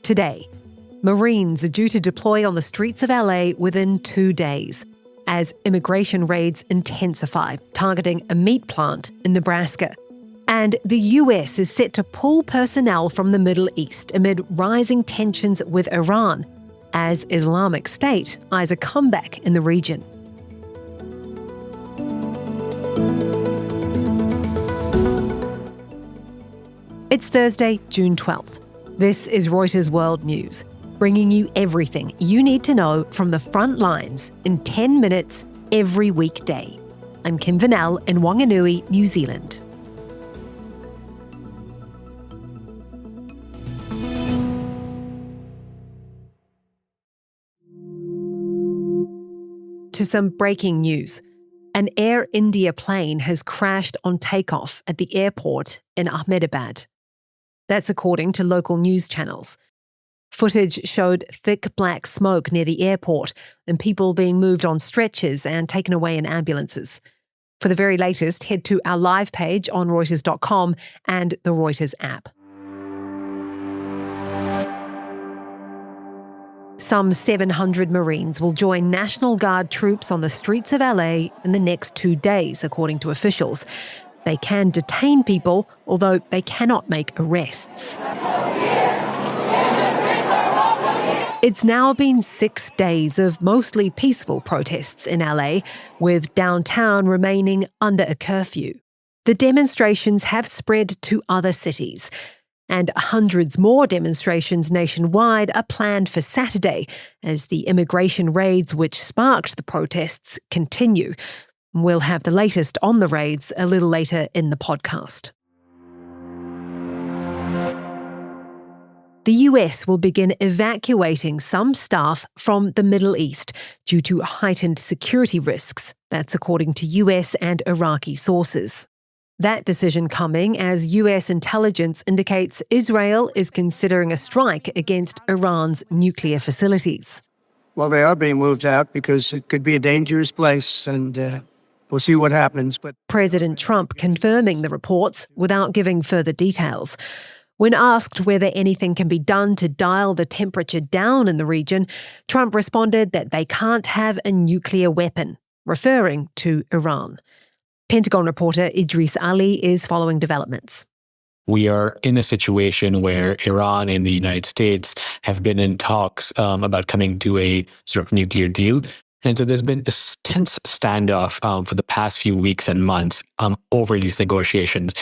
Today, Marines are due to deploy on the streets of LA within 2 days as immigration raids intensify, targeting a meat plant in Nebraska. And the US is set to pull personnel from the Middle East amid rising tensions with Iran as Islamic State eyes a comeback in the region. It's Thursday, June 12th. This is Reuters World News, bringing you everything you need to know from the front lines in 10 minutes every weekday. I'm Kim Vanel in Wanganui, New Zealand. To some breaking news. An Air India plane has crashed on takeoff at the airport in Ahmedabad. That's according to local news channels. Footage showed thick black smoke near the airport and people being moved on stretchers and taken away in ambulances. For the very latest, head to our live page on Reuters.com and the Reuters app. Some 700 Marines will join National Guard troops on the streets of LA in the next 2 days, according to officials. They can detain people, although they cannot make arrests. It's now been 6 days of mostly peaceful protests in LA, with downtown remaining under a curfew. The demonstrations have spread to other cities. And hundreds more demonstrations nationwide are planned for Saturday as the immigration raids which sparked the protests continue. We'll have the latest on the raids a little later in the podcast. The US will begin evacuating some staff from the Middle East due to heightened security risks. That's according to US and Iraqi sources. That decision coming as US intelligence indicates Israel is considering a strike against Iran's nuclear facilities. Well, they are being moved out because it could be a dangerous place, and we'll see what happens. But President Trump confirming the reports without giving further details. When asked whether anything can be done to dial the temperature down in the region, Trump responded that they can't have a nuclear weapon, referring to Iran. Pentagon reporter Idris Ali is following developments. We are in a situation where Iran and the United States have been in talks about coming to a sort of nuclear deal. And so there's been this tense standoff for the past few weeks and months over these negotiations.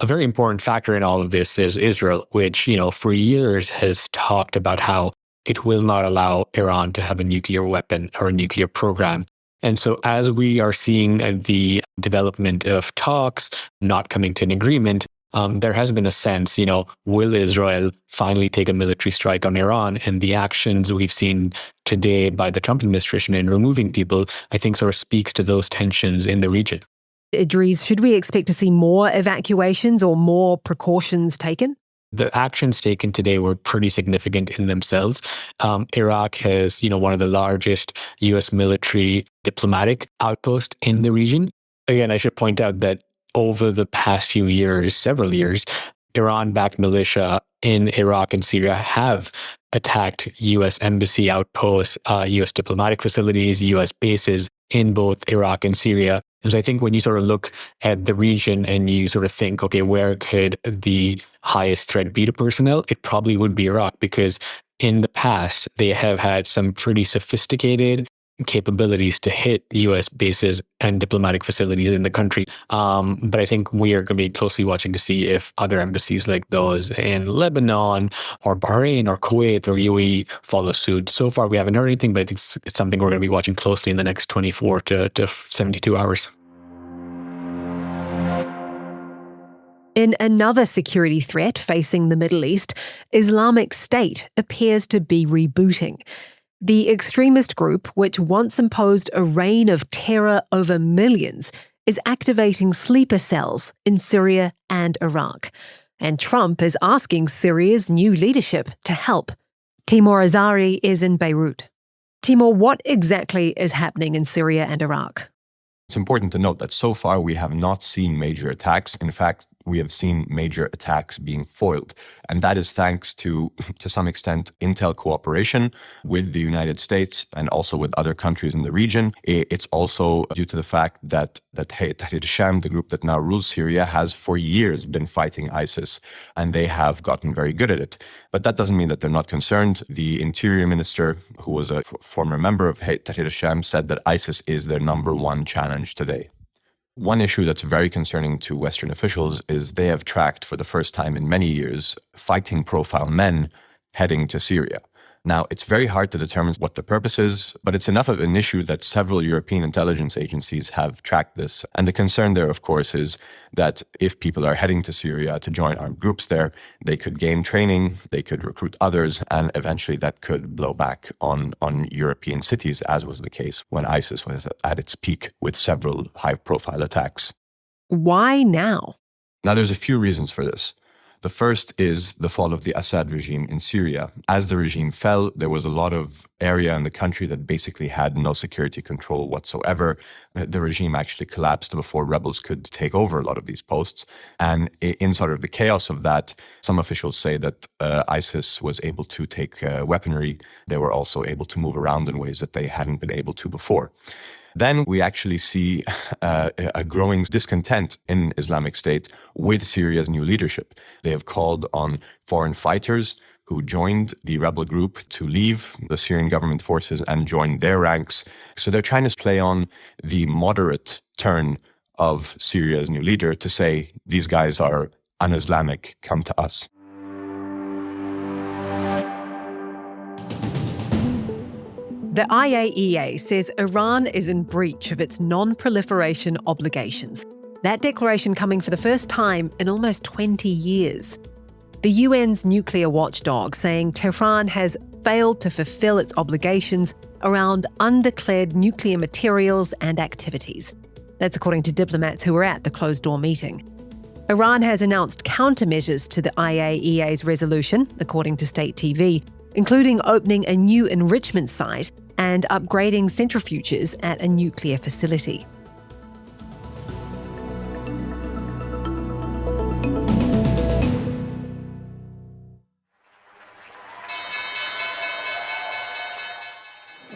A very important factor in all of this is Israel, which, for years has talked about how it will not allow Iran to have a nuclear weapon or a nuclear program. And so as we are seeing the development of talks not coming to an agreement, there has been a sense, will Israel finally take a military strike on Iran? And the actions we've seen today by the Trump administration in removing people, I think sort of speaks to those tensions in the region. Idris, should we expect to see more evacuations or more precautions taken? The actions taken today were pretty significant in themselves. Iraq has, one of the largest U.S. military diplomatic outposts in the region. Again, I should point out that over the past few years, several years, Iran-backed militia in Iraq and Syria have attacked U.S. embassy outposts, U.S. diplomatic facilities, U.S. bases in both Iraq and Syria. And so I think when you sort of look at the region and you sort of think, okay, where could the highest threat be to personnel? It probably would be Iraq, because in the past, they have had some pretty sophisticated capabilities to hit U.S. bases and diplomatic facilities in the country. But I think we are going to be closely watching to see if other embassies like those in Lebanon or Bahrain or Kuwait or UAE follow suit. So far, we haven't heard anything, but I think it's something we're going to be watching closely in the next 24 to 72 hours. In another security threat facing the Middle East, Islamic State appears to be rebooting. The extremist group, which once imposed a reign of terror over millions, is activating sleeper cells in Syria and Iraq. And Trump is asking Syria's new leadership to help. Timur Azari is in Beirut. Timur, what exactly is happening in Syria and Iraq? It's important to note that so far we have not seen major attacks. In fact, we have seen major attacks being foiled. And that is thanks to some extent, intel cooperation with the United States and also with other countries in the region. It's also due to the fact that Hayat Tahrir al-Sham, the group that now rules Syria, has for years been fighting ISIS, and they have gotten very good at it. But that doesn't mean that they're not concerned. The interior minister, who was a former member of Hayat Tahrir al-Sham, said that ISIS is their number one challenge today. One issue that's very concerning to Western officials is they have tracked for the first time in many years fighting profile men heading to Syria. Now, it's very hard to determine what the purpose is, but it's enough of an issue that several European intelligence agencies have tracked this. And the concern there, of course, is that if people are heading to Syria to join armed groups there, they could gain training, they could recruit others, and eventually that could blow back on European cities, as was the case when ISIS was at its peak with several high-profile attacks. Why now? Now, there's a few reasons for this. The first is the fall of the Assad regime in Syria. As the regime fell, there was a lot of area in the country that basically had no security control whatsoever. The regime actually collapsed before rebels could take over a lot of these posts. And in sort of the chaos of that, some officials say that ISIS was able to take weaponry. They were also able to move around in ways that they hadn't been able to before. Then we actually see a growing discontent in Islamic State with Syria's new leadership. They have called on foreign fighters who joined the rebel group to leave the Syrian government forces and join their ranks. So they're trying to play on the moderate turn of Syria's new leader to say, these guys are un-Islamic, come to us. The IAEA says Iran is in breach of its non-proliferation obligations. That declaration coming for the first time in almost 20 years. The UN's nuclear watchdog saying Tehran has failed to fulfill its obligations around undeclared nuclear materials and activities. That's according to diplomats who were at the closed-door meeting. Iran has announced countermeasures to the IAEA's resolution, according to state TV, including opening a new enrichment site and upgrading centrifuges at a nuclear facility.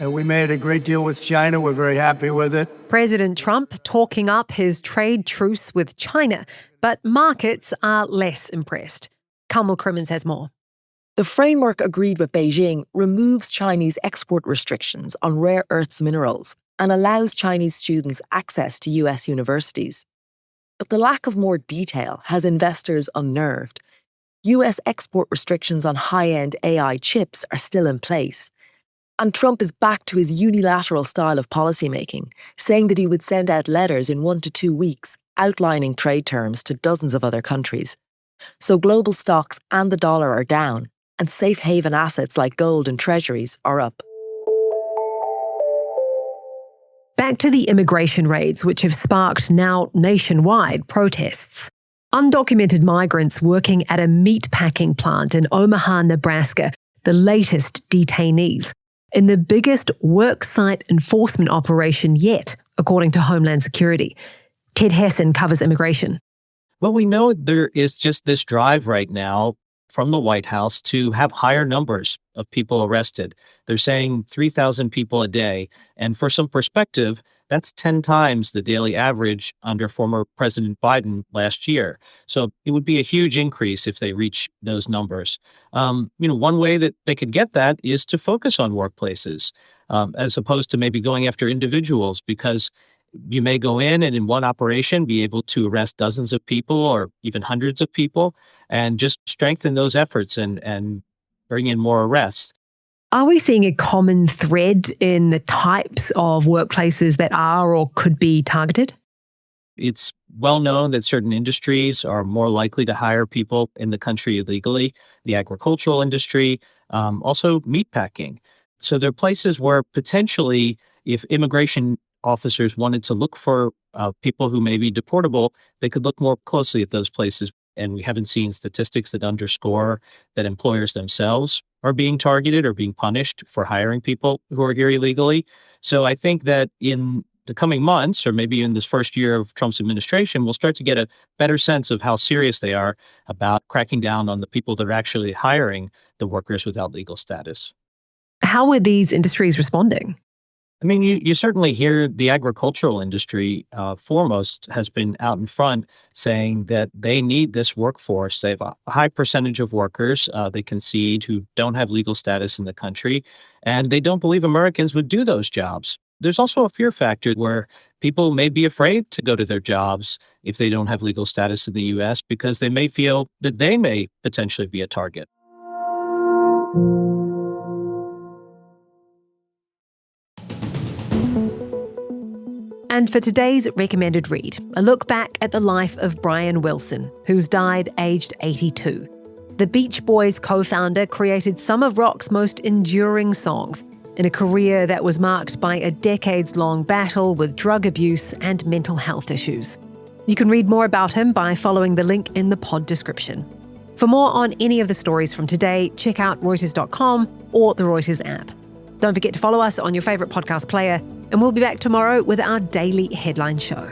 We made a great deal with China. We're very happy with it. President Trump talking up his trade truce with China, but markets are less impressed. Kamal Crimmins has more. The framework agreed with Beijing removes Chinese export restrictions on rare earths minerals and allows Chinese students access to US universities. But the lack of more detail has investors unnerved. US export restrictions on high-end AI chips are still in place. And Trump is back to his unilateral style of policymaking, saying that he would send out letters in 1 to 2 weeks outlining trade terms to dozens of other countries. So global stocks and the dollar are down, and safe haven assets like gold and treasuries are up. Back to the immigration raids, which have sparked now nationwide protests. Undocumented migrants working at a meat packing plant in Omaha, Nebraska, the latest detainees, in the biggest worksite enforcement operation yet, according to Homeland Security. Ted Hesson covers immigration. Well, we know there is just this drive right now from the White House to have higher numbers of people arrested. They're saying 3,000 people a day. And for some perspective, that's 10 times the daily average under former President Biden last year. So it would be a huge increase if they reach those numbers. One way that they could get that is to focus on workplaces, as opposed to maybe going after individuals, because you may go in and in one operation be able to arrest dozens of people or even hundreds of people and just strengthen those efforts and bring in more arrests. Are we seeing a common thread in the types of workplaces that are or could be targeted? It's well known that certain industries are more likely to hire people in the country illegally, the agricultural industry, also meatpacking. So there are places where potentially if immigration officers wanted to look for people who may be deportable, they could look more closely at those places. And we haven't seen statistics that underscore that employers themselves are being targeted or being punished for hiring people who are here illegally. So I think that in the coming months, or maybe in this first year of Trump's administration, we'll start to get a better sense of how serious they are about cracking down on the people that are actually hiring the workers without legal status. How are these industries responding? I mean, you certainly hear the agricultural industry foremost has been out in front saying that they need this workforce. They have a high percentage of workers they concede who don't have legal status in the country, and they don't believe Americans would do those jobs. There's also a fear factor where people may be afraid to go to their jobs if they don't have legal status in the U.S. because they may feel that they may potentially be a target. And for today's recommended read, a look back at the life of Brian Wilson, who's died aged 82. The Beach Boys co-founder created some of rock's most enduring songs in a career that was marked by a decades-long battle with drug abuse and mental health issues. You can read more about him by following the link in the pod description. For more on any of the stories from today, check out Reuters.com or the Reuters app. Don't forget to follow us on your favourite podcast player, and we'll be back tomorrow with our daily headline show.